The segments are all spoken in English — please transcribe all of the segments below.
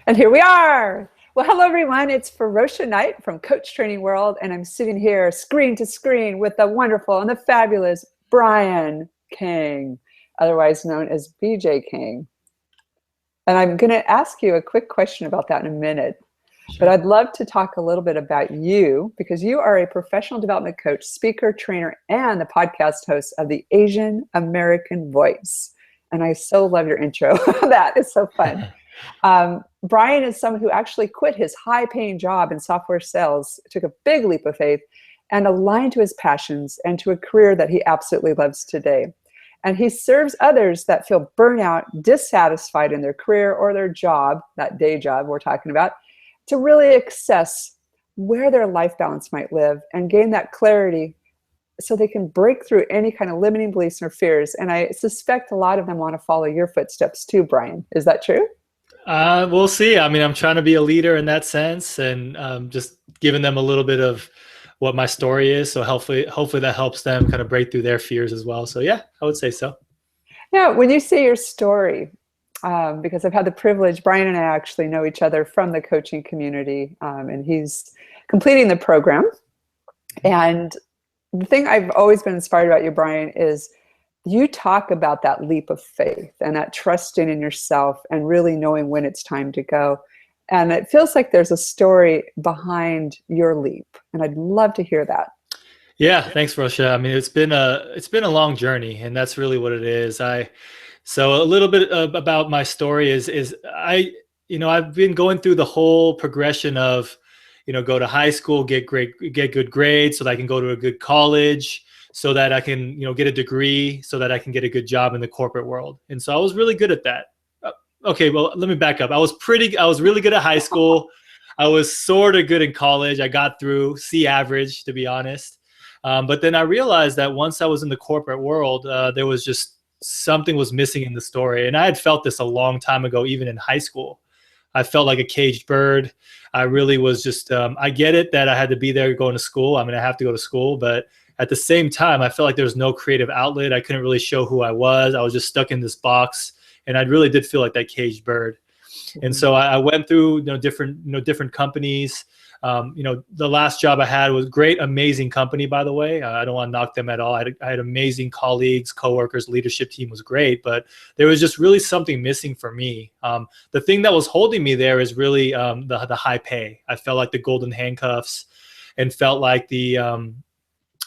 And here we are. Well, hello, everyone. It's Feroshia Knight from Coach Training World, and I'm sitting here screen to screen with the wonderful and the fabulous Brian Kang, otherwise known as BJ Kang. And I'm going to ask you a quick question about that in a minute. But I'd love to talk a little bit about you because you are a professional development coach, speaker, trainer, and the podcast host of the Asian American Voice. And I so love your intro. That is so fun. Brian is someone who actually quit his high-paying job in software sales, took a big leap of faith, and aligned to his passions and to a career that he absolutely loves today. And he serves others that feel burnout, dissatisfied in their career or their job, that day job we're talking about, to really assess where their life balance might live and gain that clarity so they can break through any kind of limiting beliefs or fears. And I suspect a lot of them want to follow your footsteps too, Brian. Is that true? We'll see. I mean, I'm trying to be a leader in that sense and just giving them a little bit of what my story is. So hopefully that helps them kind of break through their fears as well. So yeah, I would say so. Yeah, when you say your story, because I've had the privilege, Brian and I actually know each other from the coaching community, and he's completing the program. And the thing I've always been inspired about you, Brian, is you talk about that leap of faith and that trusting in yourself and really knowing when it's time to go. And it feels like there's a story behind your leap. And I'd love to hear that. Yeah, thanks, Feroshia. I mean, it's been a long journey, and that's really what it is. So a little bit about my story is I've been going through the whole progression of, go to high school, get good grades so that I can go to a good college, so that I can, get a degree, so that I can get a good job in the corporate world. And so I was really good at that. Okay, well, let me back up. I was really good at high school. I was sort of good in college. I got through C average, to be honest. But then I realized that once I was in the corporate world, there was just something was missing in the story. And I had felt this a long time ago, even in high school. I felt like a caged bird. I really was just, I get it that I had to be there going to school. I mean, I have to go to school, but at the same time, I felt like there was no creative outlet. I couldn't really show who I was. I was just stuck in this box, and I really did feel like that caged bird. And so I went through different companies. The last job I had was great, amazing company, by the way. I don't want to knock them at all. I had amazing colleagues, coworkers, leadership team was great, but there was just really something missing for me. The thing that was holding me there is really the high pay. I felt like the golden handcuffs and felt like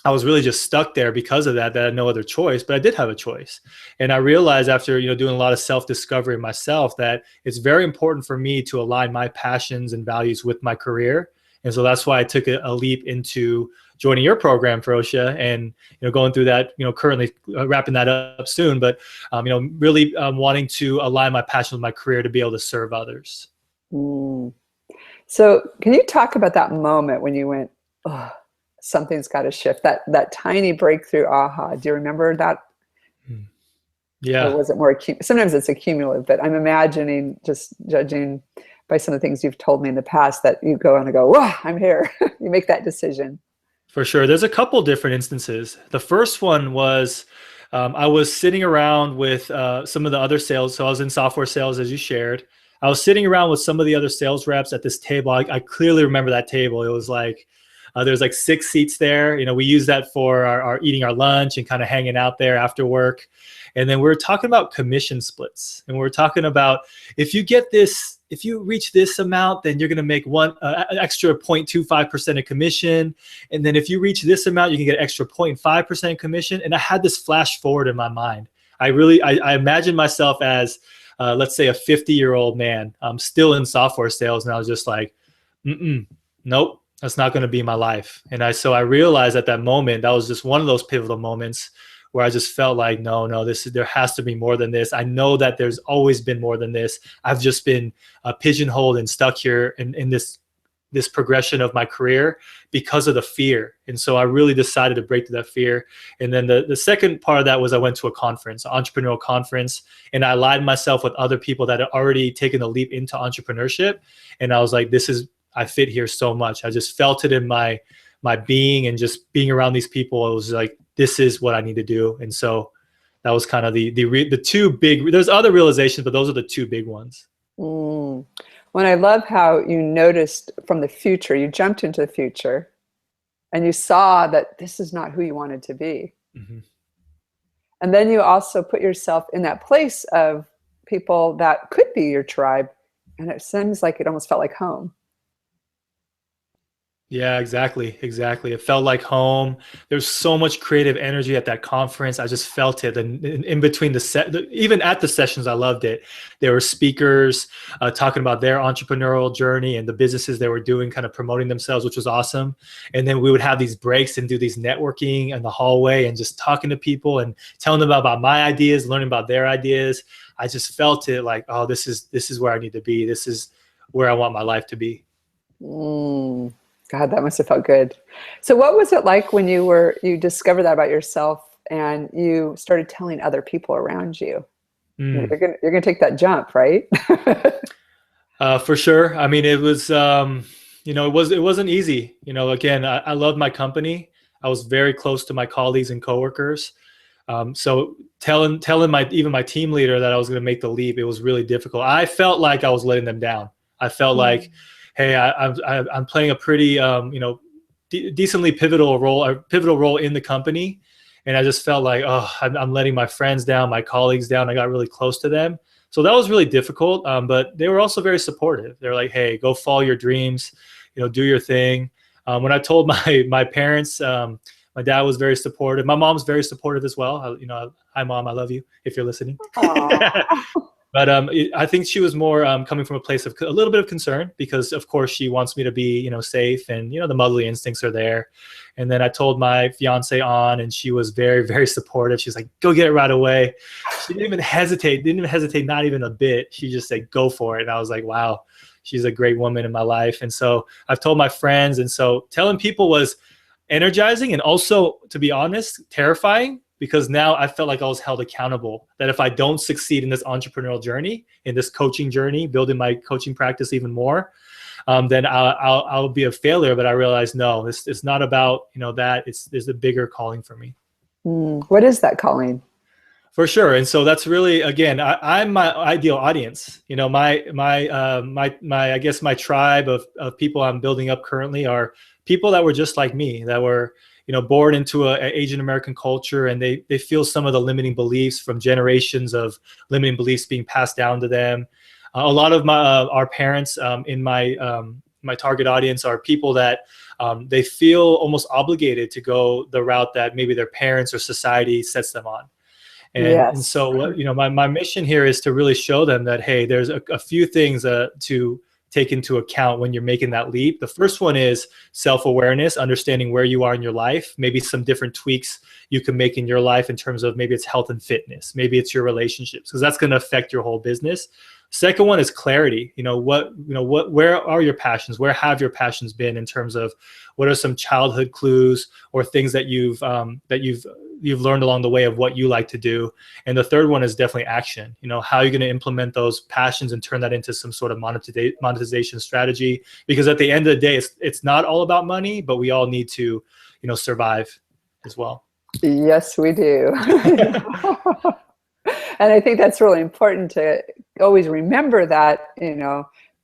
I was really just stuck there because of that I had no other choice, but I did have a choice. And I realized after, doing a lot of self-discovery myself that it's very important for me to align my passions and values with my career. And so that's why I took a leap into joining your program, Feroshia, and, going through that, currently wrapping that up soon, but, really wanting to align my passion with my career to be able to serve others. So can you talk about that moment when you went, oh, something's got to shift, that tiny breakthrough aha? Do you remember that? Yeah. Or was it more, sometimes it's accumulative, but I'm imagining, just judging by some of the things you've told me in the past, that you go on and go, wow, I'm here. You make that decision. For sure. There's a couple different instances. The first one was I was sitting around with some of the other sales. So I was in software sales, as you shared. I was sitting around with some of the other sales reps at this table. I clearly remember that table. It was like, there's like 6 seats there. We use that for our eating our lunch and kind of hanging out there after work. And then we were talking about commission splits. And we were talking about, if you reach this amount, then you're going to make extra 0.25% of commission. And then if you reach this amount, you can get extra 0.5% commission. And I had this flash forward in my mind. I imagined myself as, let's say, a 50-year-old man. I'm still in software sales. And I was just like, nope. That's not going to be my life. And so I realized at that moment, that was just one of those pivotal moments where I just felt like, no, there has to be more than this. I know that there's always been more than this. I've just been pigeonholed and stuck here in this progression of my career because of the fear. And so I really decided to break through that fear. And then the second part of that was I went to a conference, an entrepreneurial conference, and I aligned myself with other people that had already taken the leap into entrepreneurship. And I was like, I fit here so much. I just felt it in my being, and just being around these people, it was like, this is what I need to do. And so that was kind of the two big, there's other realizations, but those are the two big ones. Well, When I love how you noticed from the future, you jumped into the future and you saw that this is not who you wanted to be. Mhm. And then you also put yourself in that place of people that could be your tribe. And it seems like it almost felt like home. Yeah, exactly. Exactly. It felt like home. There's so much creative energy at that conference. I just felt it. And in between even at the sessions, I loved it. There were speakers talking about their entrepreneurial journey and the businesses they were doing, kind of promoting themselves, which was awesome. And then we would have these breaks and do these networking in the hallway and just talking to people and telling them about my ideas, learning about their ideas. I just felt it like, oh, this is where I need to be. This is where I want my life to be. Mm. God, that must have felt good. So what was it like when you discovered that about yourself and you started telling other people around you? Mm. You're gonna take that jump, right? For sure. I mean, it was, it wasn't easy. Again, I loved my company. I was very close to my colleagues and coworkers. So telling even my team leader that I was going to make the leap, it was really difficult. I felt like I was letting them down. I felt like, hey, I'm playing a pretty, decently pivotal role in the company. And I just felt like, oh, I'm letting my friends down, my colleagues down. I got really close to them. So that was really difficult. But they were also very supportive. They're like, hey, go follow your dreams, do your thing. When I told my parents, my dad was very supportive. My mom's very supportive as well. Hi mom, I love you if you're listening. But I think she was more coming from a place of a little bit of concern because, of course, she wants me to be, safe and, the motherly instincts are there. And then I told my fiance on, and she was very, very supportive. She's like, go get it right away. She didn't even hesitate, not even a bit. She just said, go for it. And I was like, wow, she's a great woman in my life. And so I've told my friends. And so telling people was energizing and also, to be honest, terrifying, because now I felt like I was held accountable, that if I don't succeed in this entrepreneurial journey, in this coaching journey, building my coaching practice even more, then I'll be a failure. But I realized, no, it's not about, that. There's a bigger calling for me. What is that calling? For sure. And so that's really, again, I'm my ideal audience. I guess my tribe of people I'm building up currently are people that were just like me, that were, born into an Asian American culture, and they feel some of the limiting beliefs from generations of limiting beliefs being passed down to them. A lot of our parents in my target audience are people that they feel almost obligated to go the route that maybe their parents or society sets them on. And so what, my mission here is to really show them that, hey, there's a few things to take into account when you're making that leap. The first one is self-awareness, understanding where you are in your life, maybe some different tweaks you can make in your life in terms of maybe it's health and fitness, maybe it's your relationships, because that's going to affect your whole business. Second one is clarity. Where are your passions? Where have your passions been in terms of what are some childhood clues or things that you've learned along the way of what you like to do? And the third one is definitely action. How are you going to implement those passions and turn that into some sort of monetization strategy? Because at the end of the day, it's not all about money, but we all need to, survive as well. Yes, we do. And I think that's really important to always remember that,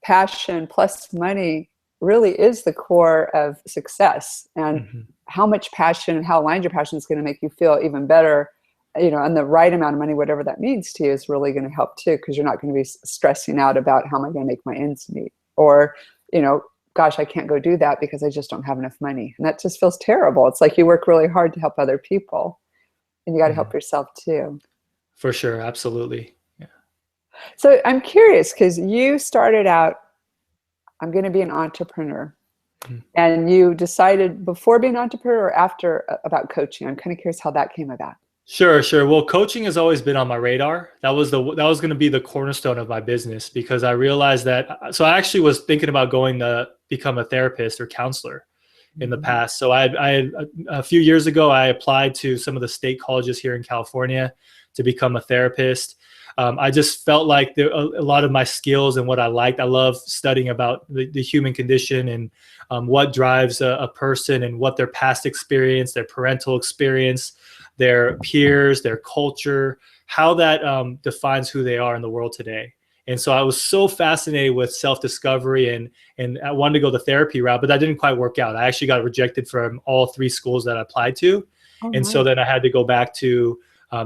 passion plus money really is the core of success. And how much passion and how aligned your passion is going to make you feel even better, and the right amount of money, whatever that means to you, is really going to help too, because you're not going to be stressing out about how am I going to make my ends meet, or, gosh, I can't go do that because I just don't have enough money. And that just feels terrible. It's like you work really hard to help other people, and you got to help yourself too. For sure. Absolutely. Yeah. So I'm curious, because you started out, I'm going to be an entrepreneur. And you decided before being an entrepreneur or after about coaching? I'm kind of curious how that came about. Sure. Well, coaching has always been on my radar. That was going to be the cornerstone of my business, because I realized that. So I actually was thinking about going to become a therapist or counselor in the past. So I a few years ago, I applied to some of the state colleges here in California to become a therapist. I just felt like a lot of my skills and what I liked. I love studying about the human condition and what drives a person and what their past experience, their parental experience, their peers, their culture, how that defines who they are in the world today. And so I was so fascinated with self-discovery, and I wanted to go the therapy route, but that didn't quite work out. I actually got rejected from all 3 schools that I applied to. Oh, And so nice. then I had to go back to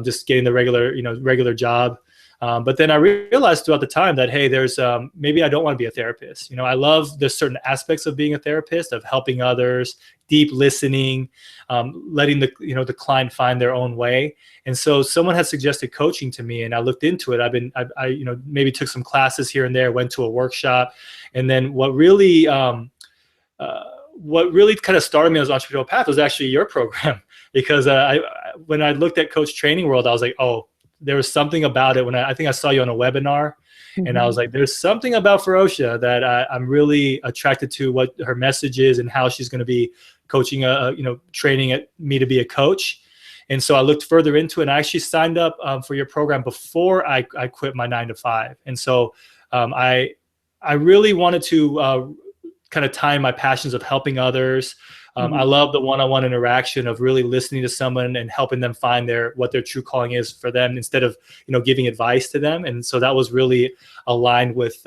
just getting the regular job. But then I realized throughout the time that, hey, there's maybe I don't want to be a therapist. I love the certain aspects of being a therapist, of helping others, deep listening, letting the client find their own way. And so someone had suggested coaching to me, and I looked into it. I maybe took some classes here and there, went to a workshop, and then what really kind of started me as an entrepreneurial path was actually your program, because when I looked at Coach Training World, I was like, oh, there was something about it. When I think I saw you on a webinar, and I was like, there's something about Feroshia that I'm really attracted to, what her message is and how she's going to be coaching, training me to be a coach. And so I looked further into it, and I actually signed up for your program before I quit my 9-to-5. And so I really wanted to kind of tie in my passions of helping others. I love the one-on-one interaction of really listening to someone and helping them find what their true calling is for them, instead of giving advice to them. And so that was really aligned with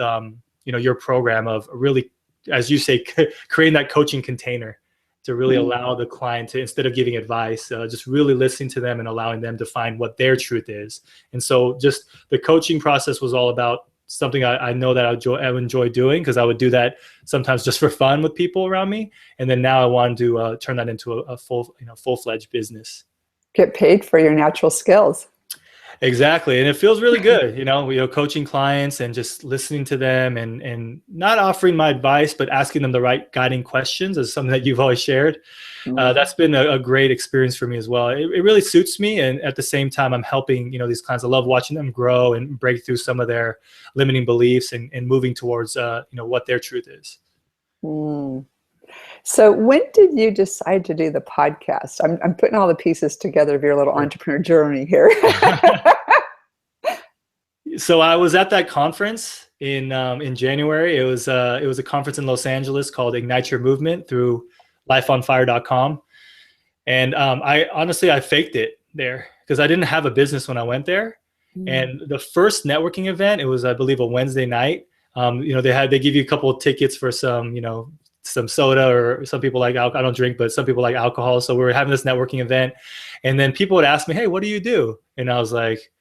your program of really, as you say, creating that coaching container to really allow the client to, instead of giving advice, just really listening to them and allowing them to find what their truth is. And so just the coaching process was all about something I know that I enjoy doing, because I would do that sometimes just for fun with people around me. And then now I wanted to turn that into a full-fledged business. Get paid for your natural skills. Exactly. And it feels really good, coaching clients and just listening to them, and not offering my advice, but asking them the right guiding questions is something that you've always shared. That's been a great experience for me as well. It really suits me. And at the same time, I'm helping, these clients. I love watching them grow and break through some of their limiting beliefs and moving towards, what their truth is. So when did you decide to do the podcast? I'm putting all the pieces together of your little entrepreneur journey here. So I was at that conference in January. It was a conference in Los Angeles called Ignite Your Movement through lifeonfire.com. And I faked it there, because I didn't have a business when I went there. And the first networking event, it was, I believe, a Wednesday night. They give you a couple of tickets for some soda, or some people like alcohol. I don't drink, but some people like alcohol. So we were having this networking event, and then people would ask me, hey, what do you do? And I was like,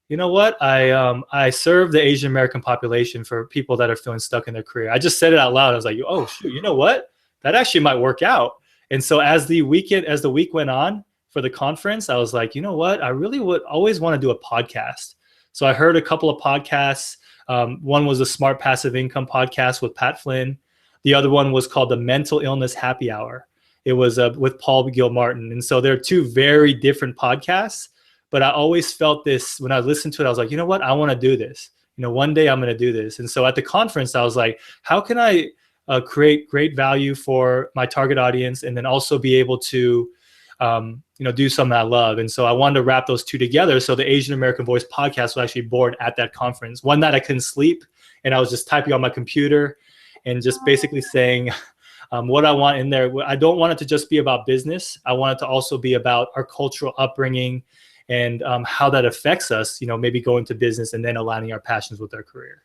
you know what? I serve the Asian American population, for people that are feeling stuck in their career. I just said it out loud. I was like, oh, shoot, you know what? That actually might work out. And so as the week went on for the conference, I was like, you know what? I really would always want to do a podcast. So I heard a couple of podcasts. One was a Smart Passive Income podcast with Pat Flynn. The other one was called the Mental Illness Happy Hour. It was with Paul Gilmartin. And so they're 2 very different podcasts. But I always felt this, when I listened to it, I was like, you know what? I want to do this. One day I'm going to do this. And so at the conference, I was like, how can I create great value for my target audience, and then also be able to, do something I love? And so I wanted to wrap those 2 together. So the Asian American Voice podcast was actually born at that conference. One night I couldn't sleep, and I was just typing on my computer and just basically saying what I want in there. I don't want it to just be about business. I want it to also be about our cultural upbringing, and how that affects us, maybe going to business and then aligning our passions with our career.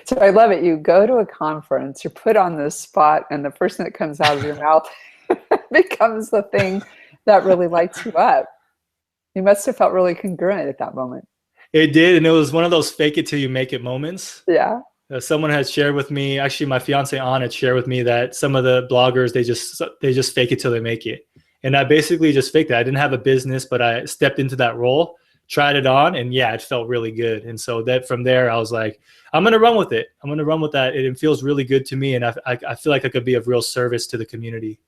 So I love it. You go to a conference, you're put on this spot, and the first thing that comes out of your mouth becomes the thing that really lights you up. You must have felt really congruent at that moment. It did. And it was one of those fake it till you make it moments. Yeah. Someone had shared with me, actually my fiance Ann had shared with me, that some of the bloggers, they just fake it till they make it. And I basically just faked it. I didn't have a business, but I stepped into that role, tried it on, and yeah, it felt really good. And so that from there, I was like, I'm going to run with it. I'm going to run with that. It feels really good to me. And I feel like I could be of real service to the community.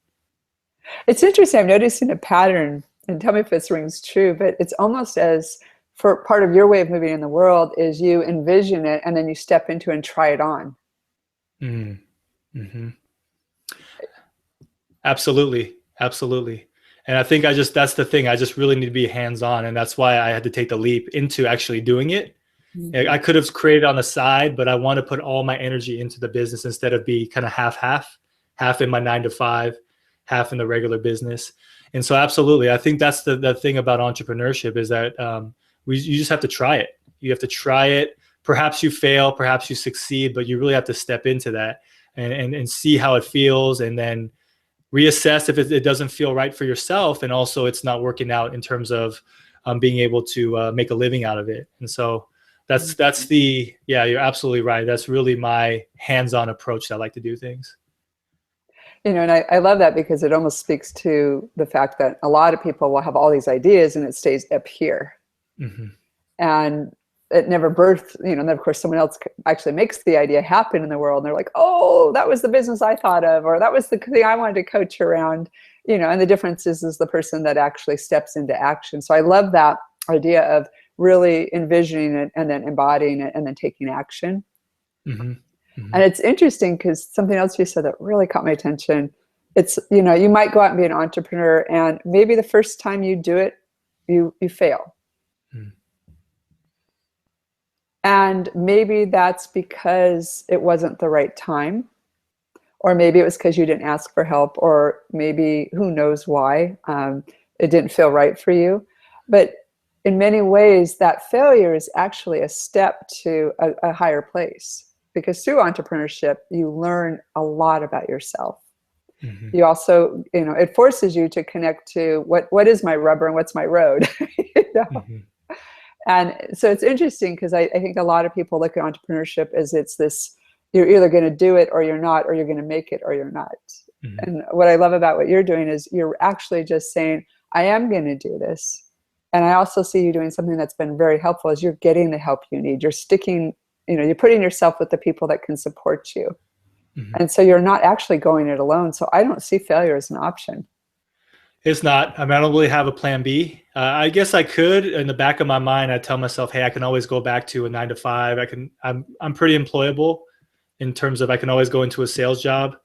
It's interesting. I'm noticing a pattern, and tell me if this rings true, but it's almost as, for part of your way of moving in the world is you envision it and then you step into it and try it on. Absolutely. Absolutely. And I think that's the thing. I just really need to be hands-on. And that's why I had to take the leap into actually doing it. I could have created on the side, but I want to put all my energy into the business instead of be kind of half in my 9-to-5, half in the regular business. And so absolutely, I think that's the thing about entrepreneurship is that you just have to try it. You have to try it. Perhaps you fail, perhaps you succeed, but you really have to step into that and see how it feels, and then reassess if it doesn't feel right for yourself, and also it's not working out in terms of being able to make a living out of it. And so you're absolutely right. That's really my hands-on approach that I like to do things. And I love that, because it almost speaks to the fact that a lot of people will have all these ideas and it stays up here. Mm-hmm. And it never births, and then of course someone else actually makes the idea happen in the world. And they're like, oh, that was the business I thought of, or that was the thing I wanted to coach around, and the difference is the person that actually steps into action. So I love that idea of really envisioning it and then embodying it and then taking action. Mm-hmm. Mm-hmm. And it's interesting because something else you said that really caught my attention. It's, you might go out and be an entrepreneur, and maybe the first time you do it, you fail. Mm. And maybe that's because it wasn't the right time, or maybe it was because you didn't ask for help, or maybe who knows why it didn't feel right for you. But in many ways, that failure is actually a step to a higher place, because through entrepreneurship, you learn a lot about yourself. Mm-hmm. You also, it forces you to connect to what is my rubber and what's my road. Mm-hmm. And so it's interesting, because I think a lot of people look at entrepreneurship as it's this, you're either going to do it or you're not, or you're going to make it or you're not. Mm-hmm. And what I love about what you're doing is you're actually just saying, I am going to do this. And I also see you doing something that's been very helpful, is you're getting the help you need. You're sticking, you're putting yourself with the people that can support you. Mm-hmm. And so you're not actually going it alone. So I don't see failure as an option. It's not. I don't really have a plan B. I guess I could. In the back of my mind, I tell myself, hey, I can always go back to a 9-to-5. I'm pretty employable in terms of I can always go into a sales job,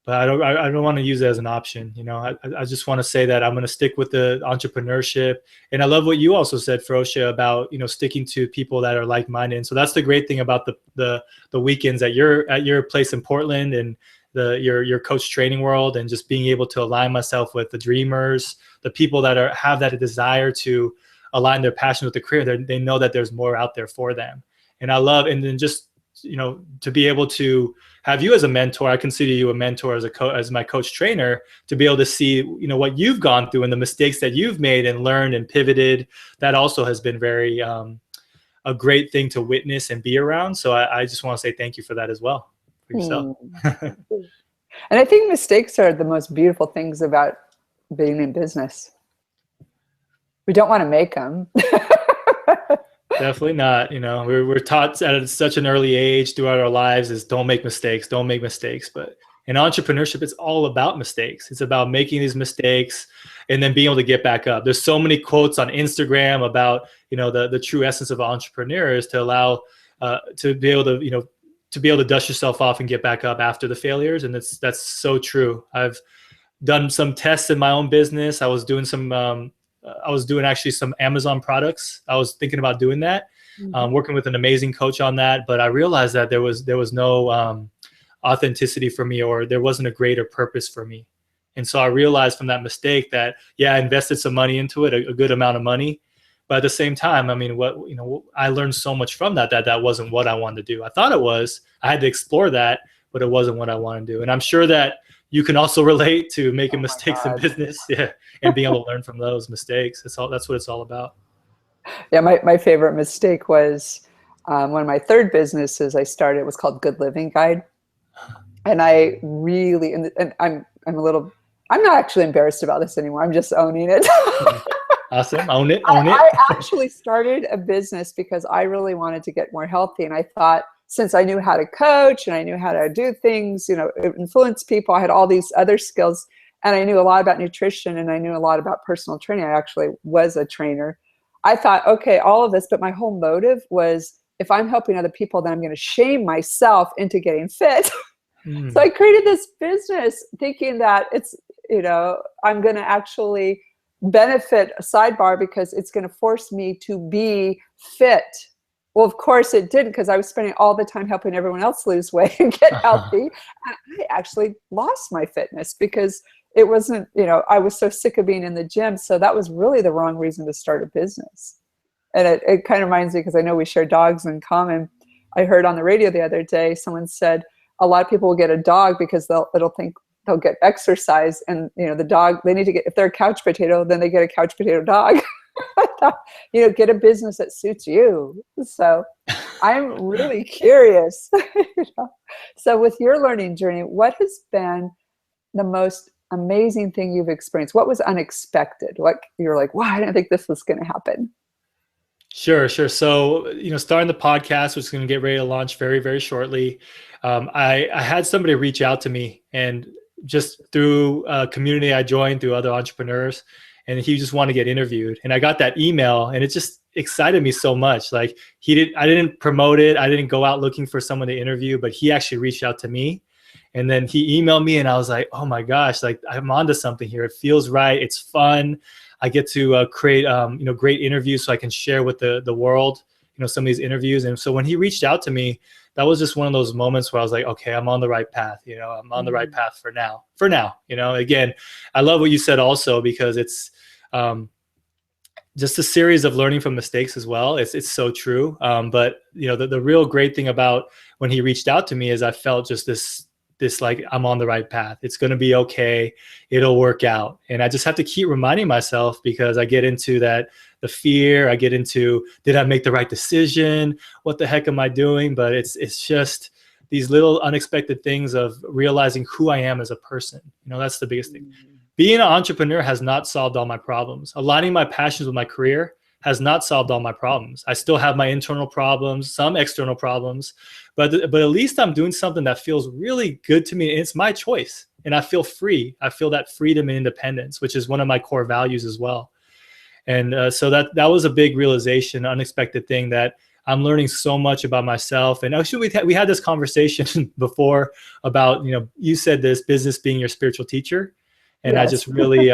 but I don't want to use it as an option. I just want to say that I'm going to stick with the entrepreneurship. And I love what you also said, Feroshia, about, sticking to people that are like-minded. And so that's the great thing about the weekends at your place in Portland, and your coach training world, and just being able to align myself with the dreamers, the people that have that desire to align their passion with the career. They know that there's more out there for them. And I love, and then just, to be able to have you as a mentor. I consider you a mentor as my coach trainer, to be able to see, what you've gone through and the mistakes that you've made and learned and pivoted. That also has been very, a great thing to witness and be around. So I just want to say thank you for that as well. For yourself. And I think mistakes are the most beautiful things about being in business. We don't want to make them. Definitely not. We're taught at such an early age throughout our lives is don't make mistakes. But in entrepreneurship, it's all about mistakes. It's about making these mistakes and then being able to get back up. There's so many quotes on Instagram about, the true essence of entrepreneurs, to allow to be able to dust yourself off and get back up after the failures. And that's so true. I've done some tests in my own business. I was doing actually some Amazon products. I was thinking about doing that, working with an amazing coach on that. But I realized that there was no authenticity for me, or there wasn't a greater purpose for me. And so I realized from that mistake that, I invested some money into it, a good amount of money. But at the same time, I learned so much from that wasn't what I wanted to do. I thought it was. I had to explore that, but it wasn't what I wanted to do. And I'm sure that you can also relate to making mistakes in business, and being able to learn from those mistakes. That's what it's all about. Yeah, my favorite mistake was one of my third businesses I started. It was called Good Living Guide, and I really and I'm not actually embarrassed about this anymore. I'm just owning it. Awesome. Own it. I actually started a business because I really wanted to get more healthy. And I thought, since I knew how to coach and I knew how to do things, influence people, I had all these other skills, and I knew a lot about nutrition, and I knew a lot about personal training. I actually was a trainer. I thought, okay, all of this, but my whole motive was, if I'm helping other people, then I'm going to shame myself into getting fit. So I created this business thinking that it's, I'm going to actually benefit a sidebar because it's going to force me to be fit. Well, of course it didn't, because I was spending all the time helping everyone else lose weight and get healthy. And I actually lost my fitness because it wasn't, I was so sick of being in the gym. So that was really the wrong reason to start a business. And it kind of reminds me, because I know we share dogs in common. I heard on the radio the other day, someone said a lot of people will get a dog because it'll think they'll get exercise, and the dog, they need to get, if they're a couch potato, then they get a couch potato dog. I thought, get a business that suits you. So I'm really curious. So with your learning journey, what has been the most amazing thing you've experienced? What was unexpected? What you're like, wow, I didn't think this was going to happen. Sure. So, starting the podcast, which is going to get ready to launch very, very shortly. I had somebody reach out to me, and just through a community I joined through other entrepreneurs, and he just wanted to get interviewed. And I got that email, and it just excited me so much. Like I didn't promote it. I didn't go out looking for someone to interview, but he actually reached out to me. And then he emailed me, and I was like, oh my gosh, like I'm onto something here. It feels right. It's fun. I get to create, great interviews so I can share with the world, some of these interviews. And so when he reached out to me, that was just one of those moments where I was like, okay, I'm on the right path. I'm on the right path for now. Again, I love what you said also, because it's just a series of learning from mistakes as well. It's so true. But the real great thing about when he reached out to me is I felt just this like, I'm on the right path. It's going to be okay. It'll work out. And I just have to keep reminding myself, because I get into the fear. I get into, did I make the right decision? What the heck am I doing? But it's just these little unexpected things of realizing who I am as a person. That's the biggest thing. Being an entrepreneur has not solved all my problems. Aligning my passions with my career has not solved all my problems. I still have my internal problems, some external problems, but at least I'm doing something that feels really good to me. And it's my choice, and I feel free. I feel that freedom and independence, which is one of my core values as well. And so that was a big realization, unexpected thing, that I'm learning so much about myself. And actually, we had this conversation before about, you said this, business being your spiritual teacher, and yes. I just really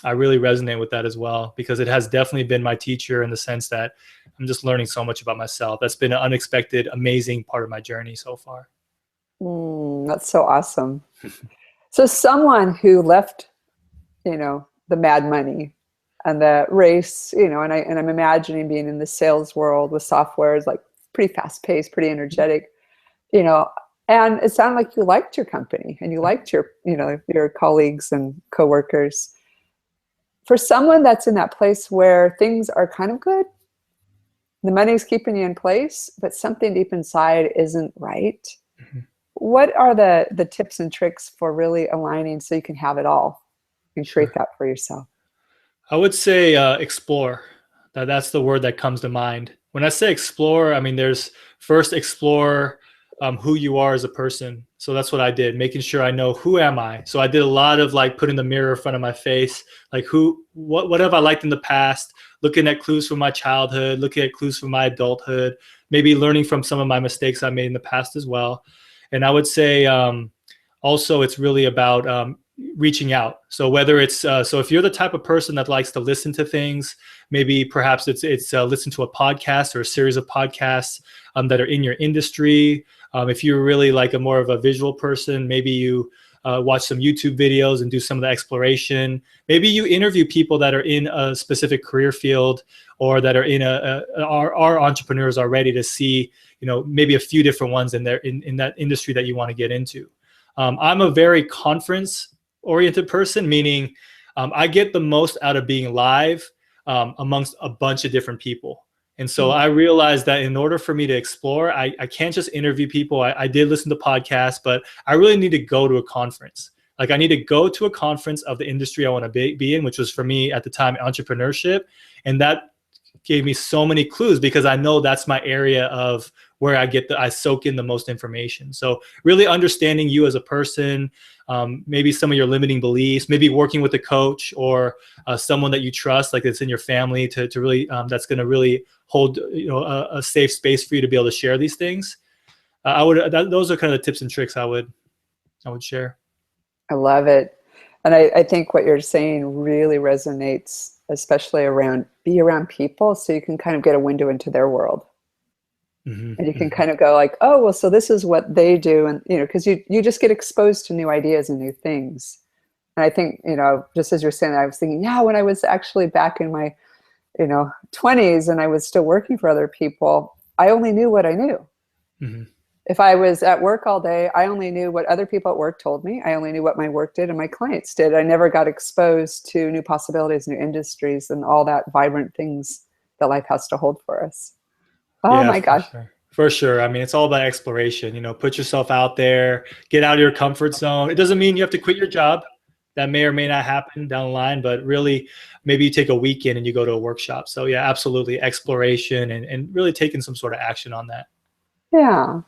I really resonate with that as well, because it has definitely been my teacher in the sense that I'm just learning so much about myself. That's been an unexpected, amazing part of my journey so far. That's so awesome. So someone who left, the mad money and the race, and I'm imagining being in the sales world with software is like pretty fast paced, pretty energetic, and it sounded like you liked your company and you liked your colleagues and coworkers. For someone that's in that place where things are kind of good, the money's keeping you in place, but something deep inside isn't right. Mm-hmm. What are the tips and tricks for really aligning so you can have it all and create that for yourself? I would say explore. That's the word that comes to mind. When I say explore, I mean, there's first explore who you are as a person. So that's what I did, making sure I know who am I. So I did a lot of like putting the mirror in front of my face, like what have I liked in the past, looking at clues from my childhood, looking at clues from my adulthood, maybe learning from some of my mistakes I made in the past as well. And I would say also it's really about reaching out. So whether it's so if you're the type of person that likes to listen to things, maybe perhaps it's listen to a podcast or a series of podcasts that are in your industry. If you're really like a more of a visual person, maybe you watch some YouTube videos and do some of the exploration. Maybe you interview people that are in a specific career field or that are in are entrepreneurs already to see, maybe a few different ones in that industry that you want to get into. I'm a very conference-oriented person, meaning I get the most out of being live amongst a bunch of different people. And so I realized that in order for me to explore, I can't just interview people. I did listen to podcasts, but I really need to go to a conference. Like I need to go to a conference of the industry I want to be in, which was for me at the time, entrepreneurship. And that gave me so many clues because I know that's my area of where I soak in the most information. So really understanding you as a person, maybe some of your limiting beliefs, maybe working with a coach or someone that you trust, like it's in your family to really, that's going to really hold, a safe space for you to be able to share these things. Those are kind of the tips and tricks I would share. I love it. And I think what you're saying really resonates, especially be around people so you can kind of get a window into their world. Mm-hmm. And you can kind of go like, oh, well, so this is what they do. And, because you just get exposed to new ideas and new things. And I think, just as you're saying, I was thinking, when I was actually back in my 20s and I was still working for other people, I only knew what I knew. Mm-hmm. If I was at work all day, I only knew what other people at work told me. I only knew what my work did and my clients did. I never got exposed to new possibilities, new industries, and all that vibrant things that life has to hold for us. Oh my gosh. Sure. For sure. I mean, it's all about exploration, put yourself out there, get out of your comfort zone. It doesn't mean you have to quit your job. That may or may not happen down the line, but really maybe you take a weekend and you go to a workshop. So yeah, absolutely. Exploration and really taking some sort of action on that. Yeah.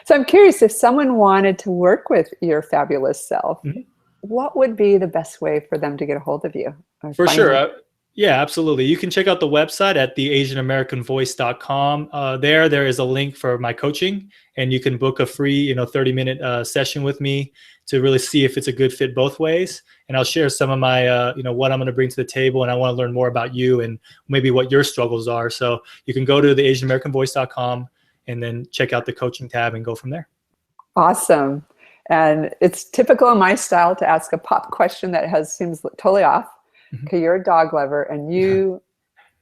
So I'm curious, if someone wanted to work with your fabulous self, mm-hmm. what would be the best way for them to get a hold of you? For sure. Yeah, absolutely. You can check out the website at theasianamericanvoice.com. There is a link for my coaching, and you can book a free, 30-minute session with me to really see if it's a good fit both ways. And I'll share some of my, what I'm going to bring to the table, and I want to learn more about you and maybe what your struggles are. So you can go to theasianamericanvoice.com and then check out the coaching tab and go from there. Awesome. And it's typical in my style to ask a pop question that seems totally off. Okay, you're a dog lover, and you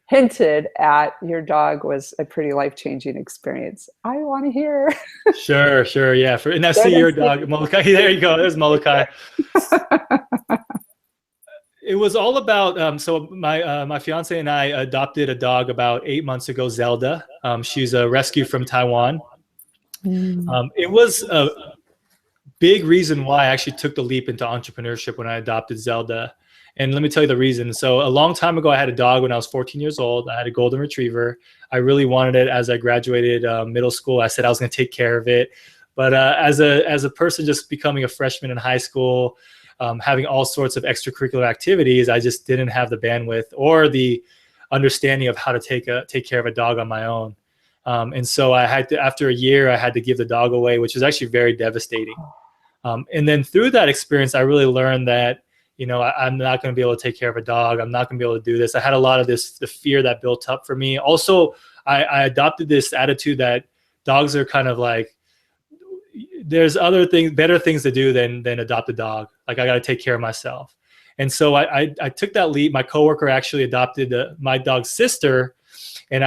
hinted at your dog was a pretty life-changing experience. I want to hear. Sure, yeah. And I see your dog, Molokai. There you go. There's Molokai. It was all about. So my fiance and I adopted a dog about 8 months ago, Zelda. She's a rescue from Taiwan. It was a big reason why I actually took the leap into entrepreneurship when I adopted Zelda. And let me tell you the reason. So a long time ago, I had a dog when I was 14 years old. I had a golden retriever. I really wanted it as I graduated middle school. I said I was going to take care of it. But as a person just becoming a freshman in high school, having all sorts of extracurricular activities, I just didn't have the bandwidth or the understanding of how to take care of a dog on my own. And so after a year, I had to give the dog away, which was actually very devastating. And then through that experience, I really learned that I'm not going to be able to take care of a dog. I'm not going to be able to do this. I had a lot of the fear that built up for me. Also, I adopted this attitude that dogs are kind of like, there's better things to do than adopt a dog. Like, I got to take care of myself. And so I took that leap. My coworker actually adopted my dog's sister. And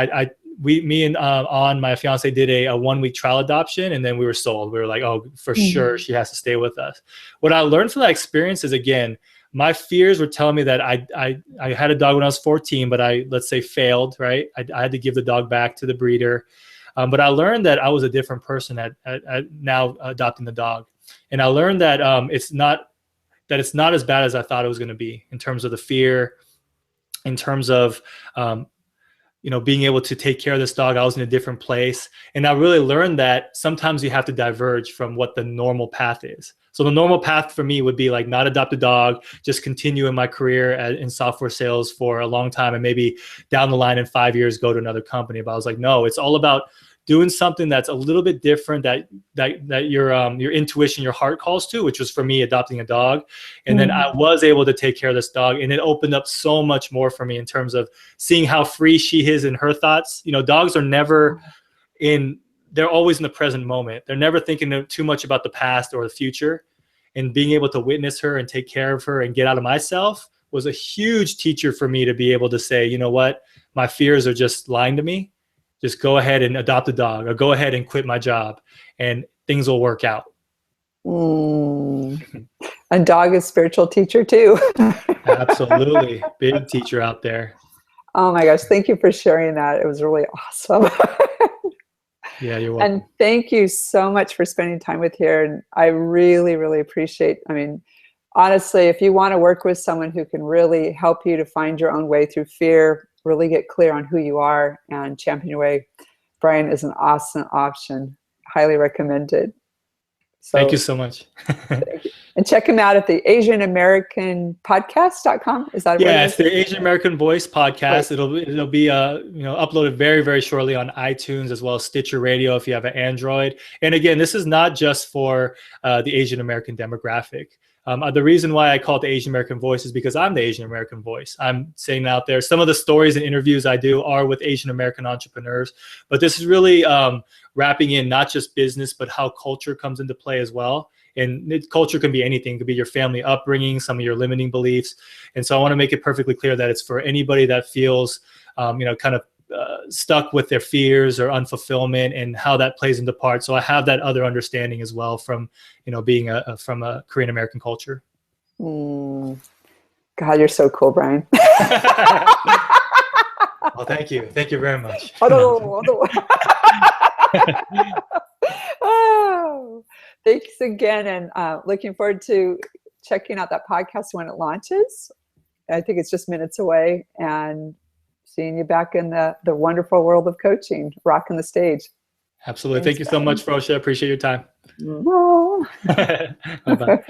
me and my fiance did a 1-week trial adoption, and then we were sold. We were like, oh, for sure, she has to stay with us. What I learned from that experience is, again, my fears were telling me that I had a dog when I was 14, but let's say failed, right? I had to give the dog back to the breeder. But I learned that I was a different person at now adopting the dog. And I learned that it's not as bad as I thought it was going to be in terms of the fear, in terms of, being able to take care of this dog. I was in a different place. And I really learned that sometimes you have to diverge from what the normal path is. So the normal path for me would be like not adopt a dog, just continue in my career in software sales for a long time, and maybe down the line in 5 years, go to another company. But I was like, no, it's all about doing something that's a little bit different that your intuition, your heart calls to, which was for me adopting a dog. And then I was able to take care of this dog, and it opened up so much more for me in terms of seeing how free she is in her thoughts. Dogs are never they're always in the present moment. They're never thinking too much about the past or the future. And being able to witness her and take care of her and get out of myself was a huge teacher for me to be able to say, you know what, my fears are just lying to me. Just go ahead and adopt a dog, or go ahead and quit my job, and things will work out. A dog is spiritual teacher too. Absolutely. Big teacher out there. Oh my gosh. Thank you for sharing that. It was really awesome. Yeah, you're welcome. And thank you so much for spending time with here. And I really, really appreciate, honestly, if you want to work with someone who can really help you to find your own way through fear, really get clear on who you are and champion your way, Brian is an awesome option. Highly recommended. So, thank you so much. Thank you. And check him out at the AsianAmericanPodcast.com. Is that yeah, it's the Asian American Voice podcast. Right. It'll be uploaded very, very shortly on iTunes as well as Stitcher Radio if you have an Android. And again, this is not just for the Asian American demographic. The reason why I call it the Asian American voice is because I'm the Asian American voice. I'm saying out there, some of the stories and interviews I do are with Asian American entrepreneurs, but this is really wrapping in not just business, but how culture comes into play as well. And culture can be anything. It could be your family upbringing, some of your limiting beliefs. And so I want to make it perfectly clear that it's for anybody that feels, kind of stuck with their fears or unfulfillment, and how that plays into part. So I have that other understanding as well from, being from a Korean American culture. God, you're so cool, Brian. Well, thank you. Thank you very much. Oh, thanks again. And looking forward to checking out that podcast when it launches. I think it's just minutes away, and seeing you back in the wonderful world of coaching, rocking the stage. Absolutely. Thank you so much, Feroshia. I appreciate your time. Oh. Bye-bye.